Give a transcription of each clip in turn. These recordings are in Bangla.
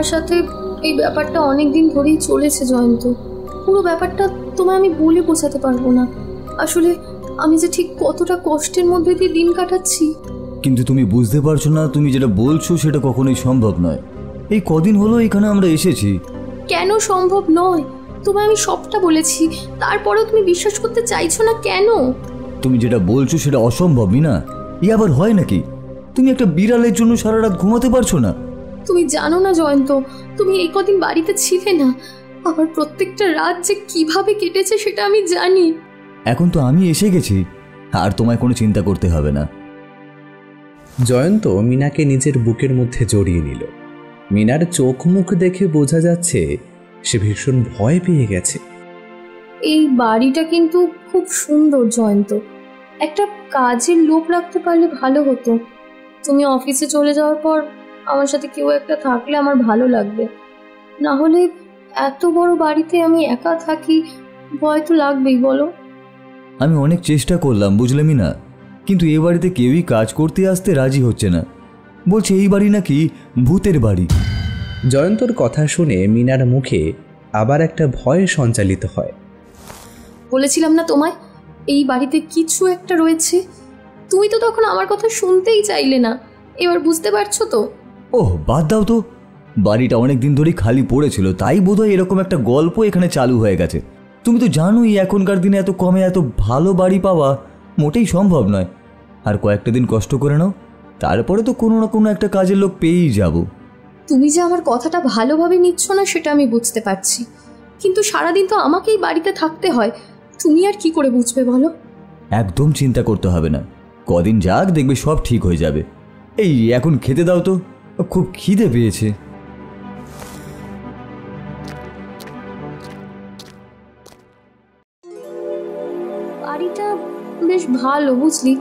আমার সাথে এই ব্যাপারটা অনেক দিন ধরেই চলেছে জয়ন্ত। পুরো ব্যাপারটা তোমায় আমি বলে বোঝাতে পারবো না। আসলে আমি যে ঠিক কতটা কষ্টের মধ্যে দিয়ে দিন কাটাচ্ছি। কিন্তু তুমি বুঝতে পারছো না, তুমি যেটা বলছো সেটা কখনোই সম্ভব নয়। এই কদিন হলো এখানে আমরা এসেছি। কেন সম্ভব নয়? তোমায় আমি সবটা বলেছি, তারপরেও তুমি বিশ্বাস করতে চাইছো না কেন? তুমি যেটা বলছো সেটা অসম্ভব মিনা। ই আবার হয় নাকি? তুমি একটা বিড়ালের জন্য সারা রাত ঘুমাতে পারছো না? তুমি জানো না জয়ন্ত, তুমি এই কদিন বাড়িতে ছিলে না, আবার প্রত্যেকটা রাত যে কিভাবে কেটেছে সেটা আমি জানি। এখন তো আমি এসে গেছি, আর তোমায় কোনো চিন্তা করতে হবে না। জয়ন্ত মিনাকে নিজের বুকের মধ্যে জড়িয়ে নিল। মিনার চোখ মুখ দেখে বোঝা যাচ্ছে সে ভীষণ ভয় পেয়ে গেছে। এই বাড়িটা কিন্তু খুব সুন্দর জয়ন্ত। একটা কাজের লোক রাখতে পারলে ভালো হতো। তুমি অফিসে চলে যাওয়ার পর আমার সাথে কেউ একটা থাকলে আমার ভালো লাগবে। না হলে এত বড় বাড়িতে আমি একা থাকি, ভয় তো লাগবেই বলো। আমি অনেক চেষ্টা করলাম বুঝলে মিনা, কিন্তু এ বাড়িতে কেউই কাজ করতে আসতে রাজি হচ্ছে না। বলছে এই বাড়ি নাকি ভূতের বাড়ি। জয়ন্তর কথা শুনে মিনার মুখে আবার একটা ভয় সঞ্চালিত হয়। বলেছিলাম না তোমায় এই বাড়িতে কিছু একটা রয়েছে? তুমি তো তখন আমার কথা শুনতেই চাইলে না। এবার বুঝতে পারছো তো? ওহ বাদ দাও তো, বাড়িটা অনেক দিন ধরেই খালি পড়েছিল, তাই বোধহয় এরকম একটা গল্প এখানে চালু হয়ে গেছে। তুমি তো জানোই এখনকার দিনে এত কমে এত ভালো বাড়ি পাওয়া মোটেই সম্ভব নয়। আর কয়েকটা দিন কষ্ট করে নাও, তারপরে তো কোনো না কোনো একটা কাজের লোক পেয়েই যাব। তুমি যে আমার কথাটা ভালোভাবে নিচ্ছ না সেটা আমি বুঝতে পারছি, কিন্তু সারাদিন তো আমাকেই বাড়িতে থাকতে হয়। তুমি আর কি করে বুঝবে বলো? একদম চিন্তা করতে হবে না, কদিন যাক দেখবে সব ঠিক হয়ে যাবে। এই এখন খেতে দাও তো, খুব খিদে পেয়েছে। বাড়িটা বেশ ভালো বুঝলি,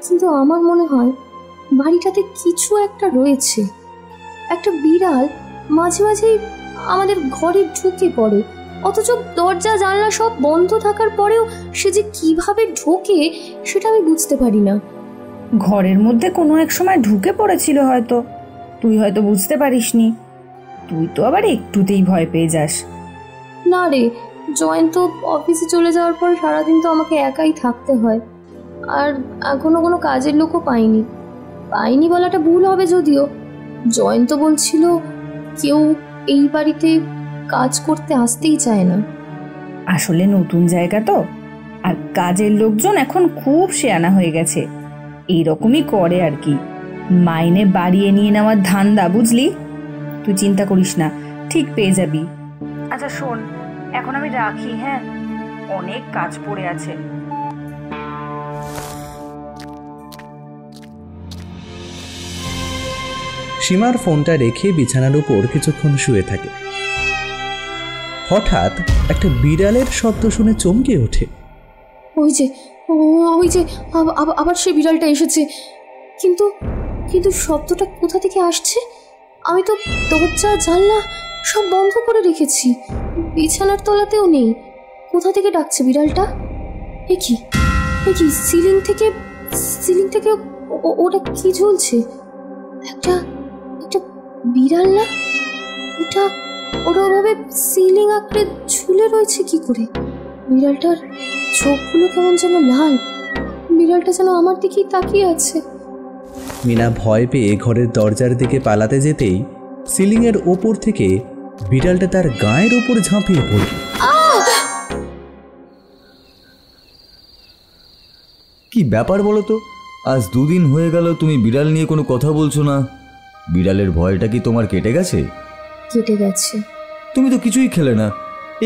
কিন্তু আমার মনে হয় বাড়িটাতে কিছু একটা রয়েছে। একটা বিড়াল মাঝে মাঝে আমাদের ঘরে ঢুকে পড়ে, অথচ দরজা জানলা সব বন্ধ থাকার পরেও সে যে কিভাবে ঢোকে সেটা আমি বুঝতে পারি না। ঘরের মধ্যে কোনো এক সময় ঢুকে পড়েছিল হয়তো, তুই হয়তো বুঝতে পারিসনি। তুই তো আবার একটুতেই ভয় পেয়ে যাস। না রে জয়ন্ত, অফিসে চলে যাওয়ার পর সারাদিন তো আমাকে একাই থাকতে হয়, আর এখনো কোনো কাজের লোকও পাইনি বলাটা ভুল হবে যদিও। জয়ন্ত বলছিল কেউ এই বাড়িতে কাজ করতে আসতেই চায় না। আসলে নতুন জায়গা তো, আর কাজের লোকজন এখন খুব শেয়ানা হয়ে গেছে, এইরকমই করে আর কি। মাইনে বাড়িয়ে নিয়ে নেওয়ার ধান্দা, বুঝলি? তুই চিন্তা করিস না, ঠিক পেয়ে যাবি। আচ্ছা শোন, এখন আমি রাখি, হ্যাঁ, অনেক কাজ পড়ে আছে। সীমার ফোনটা রেখে বিছানার উপর কিছুক্ষণ শুয়ে থাকে। হঠাৎ একটা বিড়ালের শব্দ শুনে চমকে ওঠে। ওই যে আবার সে বিড়ালটা এসেছে। কিন্তু কিন্তু শব্দটা কোথা থেকে আসছে? আমি তো দরজা জানলা সব বন্ধ করে রেখেছি, বিছানার তলাতেও নেই। কোথা থেকে ডাকছে বিড়ালটা? এ কি সিলিং থেকে ওটা কি ঝুলছে? একটা বিড়াল না? ওটা ওভাবে সিলিং আঁকড়ে ঝুলে রয়েছে কি করে? বিড়ালটার চোখগুলো কেমন যেন লাল। বিড়ালটা যেন আমার দিকেই তাকিয়ে আছে। মিনা ভয় পেয়ে ঘরের দরজার দিকে পালাতে যেতেই সিলিংয়ের ওপর থেকে বিড়ালটা তার গায়ের ওপর ঝাঁপিয়ে পড়ল। কি ব্যাপার বলো তো, আজ দুদিন হয়ে গেল তুমি বিড়াল নিয়ে কোনো কথা বলছো না। বিড়ালের ভয়টা কি তোমার কেটে গেছে? কেটে গেছে। তুমি তো কিছুই খেলে না।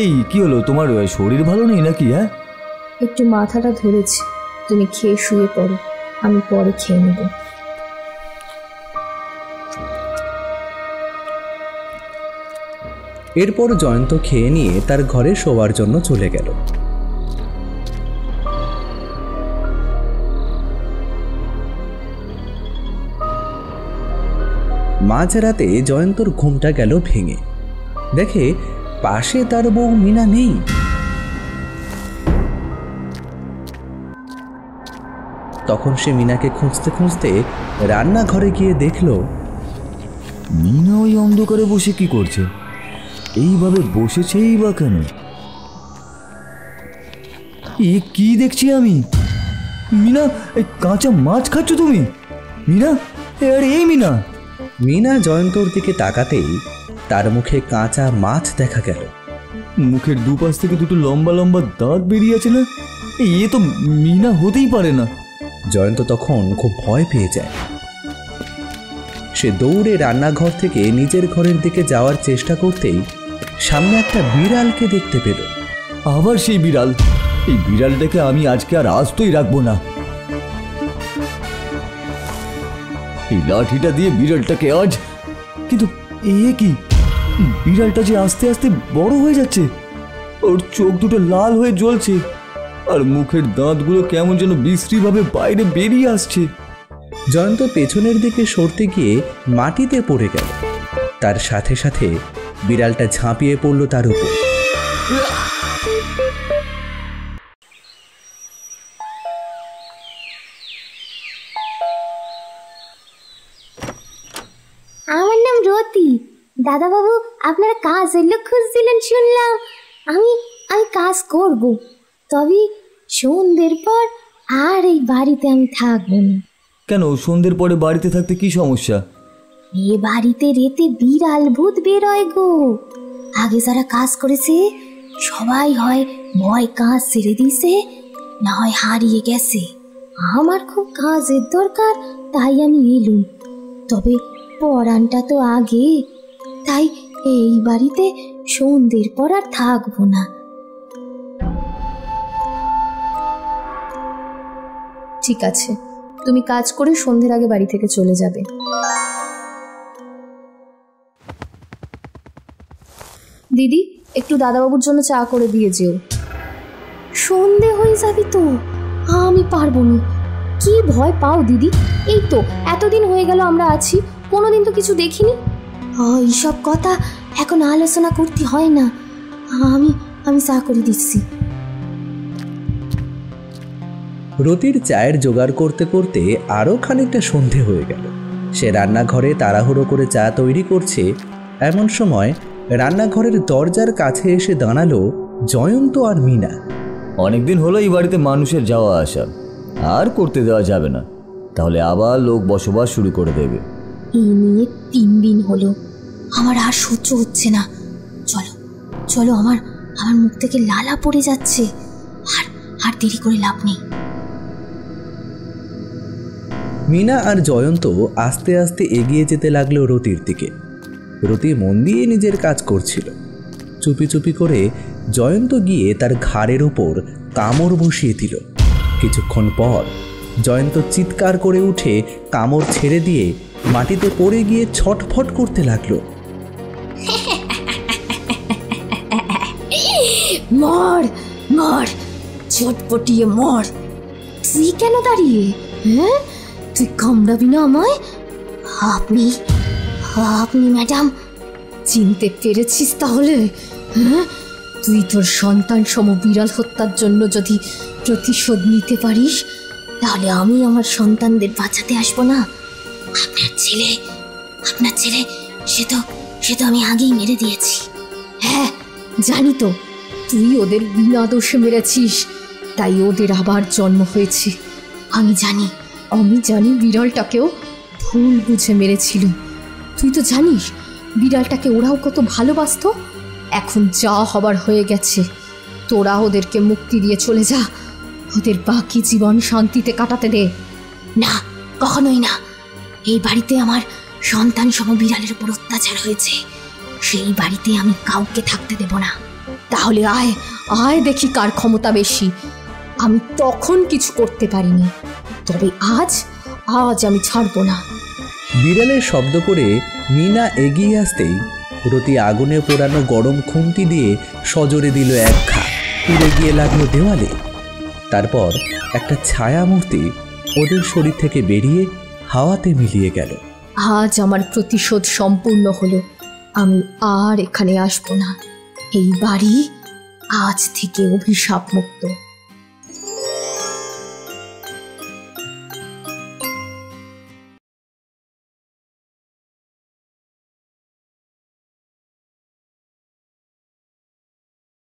এই কি হলো, তোমার শরীর ভালো নেই নাকি? হ্যাঁ, একটু মাথাটা ধরেছে, তুমি খেয়ে শুয়ে পড়ো, আমি পরে খেয়ে নেব। এরপর জয়ন্ত খেয়ে নিয়ে তার ঘরে শোয়ার জন্য চলে গেল। মাঝরাতে জয়ন্তর ঘুমটা গেল ভেঙে, দেখে পাশে তার বউ মিনা নেই। তখন সে মিনাকে খুঁজতে খুঁজতে রান্নাঘরে গিয়ে দেখল মিনা ওই অন্ধকারে বসে কি করছে? এইভাবে বসেছেই বা কেন? এ কি দেখছি আমি? মিনা, এই কাঁচা মাছ খাচ্ছ তুমি? মিনা, আরে এই মিনা! মিনা জয়ন্তর দিকে তাকাতেই তার মুখে কাঁচা মাছ দেখা গেল। মুখের দুপাশ থেকে দুটো লম্বা লম্বা দাঁত বেরিয়ে আছে না? এ তো মিনা হতেই পারে না। জয়ন্ত তখন খুব ভয় পেয়ে যায়। সে দৌড়ে রান্নাঘর থেকে নিজের ঘরের দিকে যাওয়ার চেষ্টা করতেই সামনে একটা বিড়ালকে দেখতে পেল। আবার সেই বিড়াল! এই বিড়ালটাকে আমি আজকে আর আস্তই রাখবো না। এই লাঠিটা দিয়ে বিড়ালটাকে আজ... কিন্তু এ কি? বিড়ালটা যে আস্তে আস্তে বড় হয়ে যাচ্ছে, ওর চোখ দুটো লাল হয়ে জ্বলছে, আর মুখের দাঁতগুলো কেমন যেন বিশ্রীভাবে বাইরে বেরিয়ে আসছে। জয়ন্ত পেছনের দিকে সরতে গিয়ে মাটিতে পড়ে গেল। তার সাথে সাথে বিড়ালটা ঝাঁপিয়ে পড়ল তার উপর। আমার নাম রতি। দাদাবাবু, আপনারা কাজের লোক খুঁজছিলেন শুনলাম। আমি কাজ করব, তবে সন্ধ্যের পর আর এই বাড়িতে আমি থাকবো না। কেন, সন্ধ্যের পরে বাড়িতে থাকতে কি সমস্যা? এ বাড়িতে রেতে বিড়াল ভূত বেরোয় গো। আগে যারা কাজ করেছে সবাই হয় ভয় কাজ ছেড়ে দিয়েছে, না হয় হারিয়ে গেছে। আমার খুব কাজের দরকার, তাই আমি এলুম। তবে পরানটা তো আগে, তাই এই বাড়িতে সন্ধ্যের পর আর থাকবো না। ঠিক আছে, তুমি কাজ করে সন্ধ্যের আগে বাড়ি থেকে চলে যাবে। দিদি, একটু দাদাবাবুর জন্য চা করে দিয়ে যেও। সন্ধে হয়ে যাবি তো, আমি পারবো না। কি ভয় পাও দিদি? এই তো এতদিন হয়ে গেল আমরা আছি, কোনোদিন তো কিছু দেখিনি। এইসব কথা এখন আলোচনা করতে হয় না। আমি চা করে দিচ্ছি। রতির চায়ের জোগাড় করতে করতে আরও খানিকটা সন্ধে হয়ে গেল। সে রান্নাঘরে তাড়াহুড়ো করে চা তৈরি করছে। এমন সময় রান্নাঘরের দরজার কাছে এসে দাঁড়ালো জয়ন্ত আর মিনা। অনেকদিন হলো এই বাড়িতে মানুষের যাওয়া আসা, আর করতে দেওয়া যাবে না, তাহলে আবার লোক বসবাস শুরু করে দেবে। এই নিয়ে 3 দিন হলো, আমার আর সহ্য হচ্ছে না। চলো চলো, আমার মুখ থেকে লালা পড়ে যাচ্ছে। আর দেরি করে লাভ নেই। মিনা আর জয়ন্ত আস্তে আস্তে এগিয়ে যেতে লাগলো রতির দিকে। রতি মন দিয়ে নিজের কাজ করছিল। চুপি চুপি করে জয়ন্ত গিয়ে তার ঘাড়ের ওপর কামড় বসিয়ে দিল। কিছুক্ষণ পর জয়ন্ত চিৎকার করে উঠে কামড় ছেড়ে দিয়ে মাটিতে পড়ে গিয়ে ছটফট করতে লাগলো। মর মর, চটপটিয়ে মর। তুই কেন দাঁড়িয়ে? হ্যাঁ, তুই কামড়াবি না আমায়? আপনি ম্যাডাম চিনতে পেরেছিস তাহলে? হ্যাঁ, তুই তোর সন্তান সম বিড়াল হত্যার জন্য যদি প্রতিশোধ নিতে পারিস, তাহলে আমি আমার সন্তানদের বাঁচাতে আসবো না? আপনার ছেলে সে তো আমি আগেই মেরে দিয়েছি। হ্যাঁ জানি তো, তুই ওদের বিনা দোষে মেরেছিস, তাই ওদের আবার জন্ম হয়েছে। আমি জানি বিড়ালটাকেও ভুল বুঝে মেরেছিল। তুই তো জানিস বিড়ালটাকে ওরাও কত ভালোবাসতো। এখন যা হবার হয়ে গেছে, তোরা ওদেরকে মুক্তি দিয়ে চলে যা। ওদের বাকি জীবন শান্তিতে কাটাতে দে। না, কখনোই না। এই বাড়িতে আমার সন্তান সম বিড়ালের উপর অত্যাচার হয়েছে, সেই বাড়িতে আমি কাউকে থাকতে দেব না। তাহলে আয় দেখি কার ক্ষমতা বেশি। আমি তখন কিছু করতে পারিনি, তবে আজ আমি ছাড়বো না। বিড়ালের শব্দ করে মিনা এগিয়ে আসতেই রতি আগুনে পোড়ানো গরম খুন্তি দিয়ে সজোরে দিল এক ঘা। উড়ে গিয়ে লাগলো দেওয়ালে। তারপর একটা ছায়া মূর্তি ওদের শরীর থেকে বেরিয়ে হাওয়াতে মিলিয়ে গেল। আজ আমার প্রতিশোধ সম্পূর্ণ হলো। আমি আর এখানে আসবো না। এই বাড়ি আজ থেকে অভিশাপ মুক্ত।